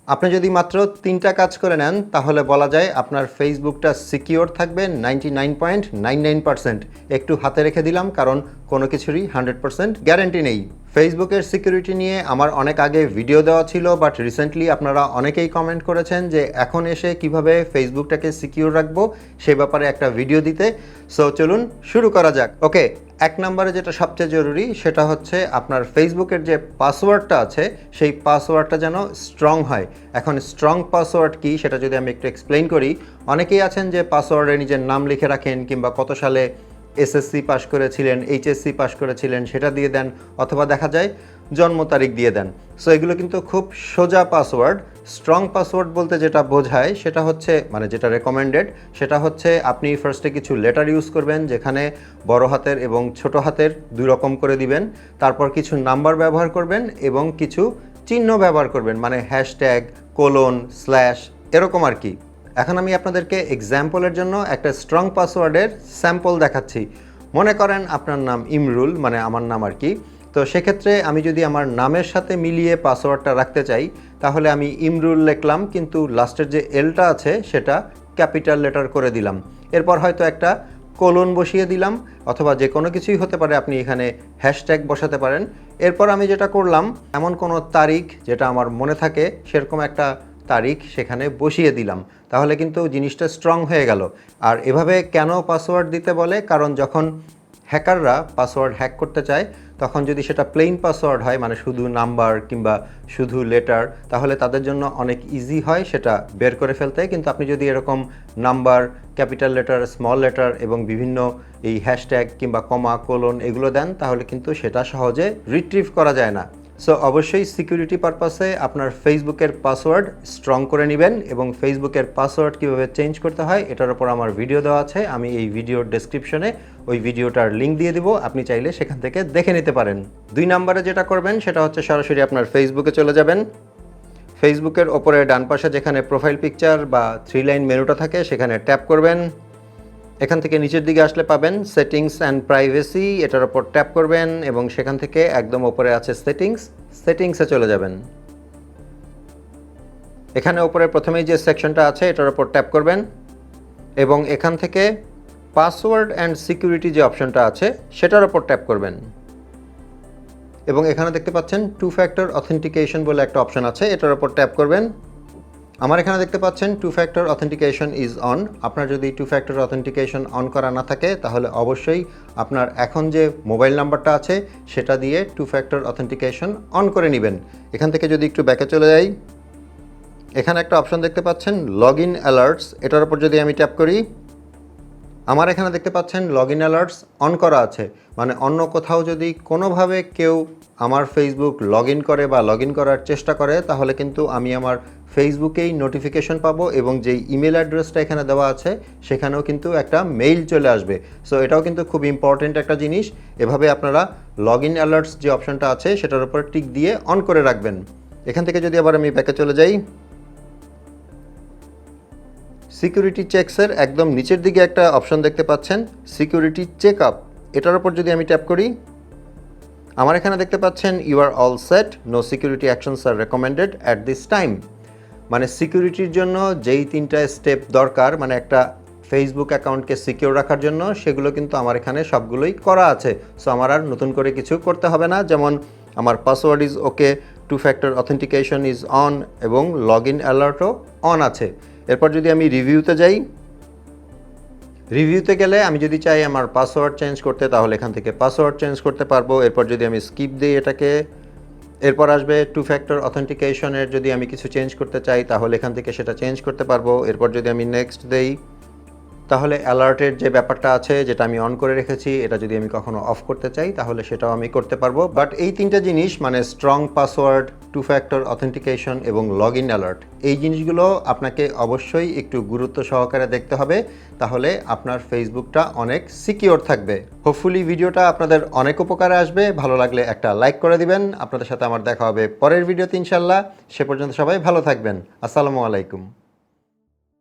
আপনি যদি মাত্র 3টা কাজ করে নেন তাহলে বলা যায় আপনার ফেসবুকটা সিকিউর থাকবে 99.99%। একটু হাতে রেখে দিলাম কারণ কোনো কিছুরই 100% গ্যারান্টি নেই। ফেসবুকের সিকিউরিটি নিয়ে আমার অনেক আগে ভিডিও দেওয়া ছিল, বাট রিসেন্টলি আপনারা অনেকেই কমেন্ট করেছেন যে এখন এসে কিভাবে ফেসবুকটাকে সিকিউর রাখবো সে ব্যাপারে একটা ভিডিও দিতে। সো চলুন শুরু করা যাক। ওকে, 1 নম্বরে যেটা সবচেয়ে জরুরি সেটা হচ্ছে আপনার ফেসবুকের যে পাসওয়ার্ডটা আছে সেই পাসওয়ার্ডটা যেন স্ট্রং হয়। এখন স্ট্রং পাসওয়ার্ড কি সেটা যদি আমি একটু এক্সপ্লেইন করি, অনেকেই আছেন যে পাসওয়ার্ডে নিজের নাম লিখে রাখেন কিংবা কত সালে এসএসসি পাস করেছিলেন, এইচএসসি পাস করেছিলেন সেটা দিয়ে দেন, অথবা দেখা যায় জন্ম তারিখ দিয়ে দেন। সো এগুলো কিন্তু খুব সোজা পাসওয়ার্ড। স্ট্রং পাসওয়ার্ড বলতে যেটা বোঝায় সেটা হচ্ছে মানে যেটা রেকমেন্ডেড সেটা হচ্ছে আপনি ফার্স্টে কিছু লেটার ইউজ করবেন যেখানে বড় হাতের এবং ছোট হাতের দুই রকম করে দিবেন। তারপর কিছু নাম্বার ব্যবহার করবেন এবং কিছু চিহ্ন ব্যবহার করবেন, মানে হ্যাশট্যাগ, কোলন, স্ল্যাশ এরকম আর কি। এখন আমি আপনাদেরকে এক্সাম্পলের জন্য একটা স্ট্রং পাসওয়ার্ডের স্যাম্পল দেখাচ্ছি। মনে করেন আপনার নাম ইমরুল, মানে আমার নাম আর কি। তো সেক্ষেত্রে আমি যদি আমার নামের সাথে মিলিয়ে পাসওয়ার্ডটা রাখতে চাই তাহলে আমি ইমরুল লিখলাম, কিন্তু লাস্টের যে এলটা আছে সেটা ক্যাপিটাল লেটার করে দিলাম। এরপর হয়তো একটা কোলন বসিয়ে দিলাম, অথবা যে কোনো কিছুই হতে পারে, আপনি এখানে হ্যাশট্যাগ বসাতে পারেন। এরপর আমি যেটা করলাম, এমন কোনো তারিখ যেটা আমার মনে থাকে সেরকম একটা তারিখ সেখানে বসিয়ে দিলাম, তাহলে কিন্তু জিনিসটা স্ট্রং হয়ে গেল। আর এভাবে কেন পাসওয়ার্ড দিতে বলে, কারণ যখন হ্যাকাররা পাসওয়ার্ড হ্যাক করতে চায় তখন যদি সেটা প্লেন পাসওয়ার্ড হয়, মানে শুধু নাম্বার কিংবা শুধু লেটার, তাহলে তাদের জন্য অনেক ইজি হয় সেটা বের করে ফেলতে। কিন্তু আপনি যদি এরকম number, capital letter, small letter এবং বিভিন্ন এই হ্যাশট্যাগ কিংবা কমা, কোলন এগুলো দেন তাহলে কিন্তু সেটা সহজে রিট্রিভ করা যায় না। সো অবশ্যই সিকিউরিটি পারপাসে আপনার ফেসবুকের পাসওয়ার্ড স্ট্রং করে নেবেন, এবং ফেসবুকের পাসওয়ার্ড কীভাবে চেঞ্জ করতে হয় এটার উপর আমার ভিডিও দেওয়া আছে। আমি এই ভিডিওর ডেসক্রিপশনে ওই ভিডিওটার লিঙ্ক দিয়ে দিব, আপনি চাইলে সেখান থেকে দেখে নিতে পারেন। 2 নম্বরে যেটা করবেন সেটা হচ্ছে সরাসরি আপনার ফেসবুকে চলে যাবেন। ফেসবুকের ওপরে ডান পাশে যেখানে প্রোফাইল পিকচার বা 3 লাইন মেনুটা থাকে সেখানে ট্যাপ করবেন। এখান থেকে নিচের দিকে আসলে পাবেন সেটিংস অ্যান্ড প্রাইভেসি, এটার ওপর ট্যাপ করবেন এবং সেখান থেকে একদম ওপরে আছে সেটিংসে চলে যাবেন। এখানে ওপরে প্রথমেই যে সেকশনটা আছে এটার ওপর ট্যাপ করবেন এবং এখান থেকে পাসওয়ার্ড অ্যান্ড সিকিউরিটি যে অপশনটা আছে সেটার ওপর ট্যাপ করবেন। এবং এখানে দেখতে পাচ্ছেন 2 ফ্যাক্টর অথেন্টিকেশন বলে একটা অপশন আছে, এটার ওপর ট্যাপ করবেন। আমার এখানে দেখতে পাচ্ছেন 2 ফ্যাক্টর অথেন্টিকেশন ইজ অন। আপনার যদি 2 ফ্যাক্টর অথেন্টিকেশন অন করা না থাকে তাহলে অবশ্যই আপনার এখন যে মোবাইল নাম্বারটা আছে সেটা দিয়ে 2 ফ্যাক্টর অথেন্টিকেশন অন করে নেবেন। এখান থেকে যদি একটু ব্যাকে চলে যাই, এখানে একটা অপশন দেখতে পাচ্ছেন লগ ইন অ্যালার্টস, এটার উপর যদি আমি ট্যাপ করি, আমার এখানে দেখতে পাচ্ছেন লগ ইন অ্যালার্টস অন করা আছে। মানে অন্য কোথাও যদি কোনোভাবে কেউ আমার ফেসবুক লগ ইন করে বা লগ ইন করার চেষ্টা করে তাহলে কিন্তু আমি আমার ফেসবুকেই নোটিফিকেশন পাবো, এবং যেই ইমেল অ্যাড্রেসটা এখানে দেওয়া আছে সেখানেও কিন্তু একটা মেইল চলে আসবে। সো এটাও কিন্তু খুব ইম্পর্টেন্ট একটা জিনিস। এভাবে আপনারা লগ ইন অ্যালার্টস যে অপশনটা আছে সেটার উপর টিক দিয়ে অন করে রাখবেন। এখান থেকে যদি আবার আমি ব্যাকে চলে যাই, সিকিউরিটি চেকসের একদম নিচের দিকে একটা অপশন দেখতে পাচ্ছেন সিকিউরিটি চেক আপ, এটার উপর যদি আমি ট্যাপ করি, আমার এখানে দেখতে পাচ্ছেন you are all set, no security actions are recommended at this time. মানে সিকিউরিটির জন্য যেই 3টা স্টেপ দরকার, মানে একটা ফেসবুক অ্যাকাউন্টকে সিকিউর রাখার জন্য, সেগুলো কিন্তু আমার এখানে সবগুলোই করা আছে। সো আমার আর নতুন করে কিছু করতে হবে না। যেমন আমার password is okay, 2 factor authentication is on এবং লগ ইন অ্যালার্টও অন আছে। এরপর যদি আমি রিভিউতে যাই, রিভিউতে গেলে আমি যদি চাই আমার পাসওয়ার্ড চেঞ্জ করতে তাহলে এখান থেকে পাসওয়ার্ড চেঞ্জ করতে পারবো। এরপর যদি আমি স্কিপ দিই এটাকে, এরপর আসবে 2 ফ্যাক্টর অথেন্টিকেশনের যদি আমি কিছু চেঞ্জ করতে চাই তাহলে এখান থেকে সেটা চেঞ্জ করতে পারবো। এরপর যদি আমি নেক্সট দেই তাহলে অ্যালার্টের যে ব্যাপারটা আছে যেটা আমি অন করে রেখেছি এটা যদি আমি কখনো অফ করতে চাই তাহলে সেটাও আমি করতে পারবো। বাট এই 3টা জিনিস মানে স্ট্রং পাসওয়ার্ড, 2 ফ্যাক্টর অথেন্টিকেশন এবং লগ ইন অ্যালার্ট, এই জিনিসগুলো আপনাকে অবশ্যই একটু গুরুত্ব সহকারে দেখতে হবে, তাহলে আপনার ফেসবুকটা অনেক সিকিউর থাকবে। হোপফুলি ভিডিওটা আপনাদের অনেক উপকারে আসবে। ভালো লাগলে একটা লাইক করে দিবেন। আপনাদের সাথে আমার দেখা হবে পরের ভিডিওতে ইনশাল্লাহ। সে পর্যন্ত সবাই ভালো থাকবেন। আসসালামু আলাইকুম।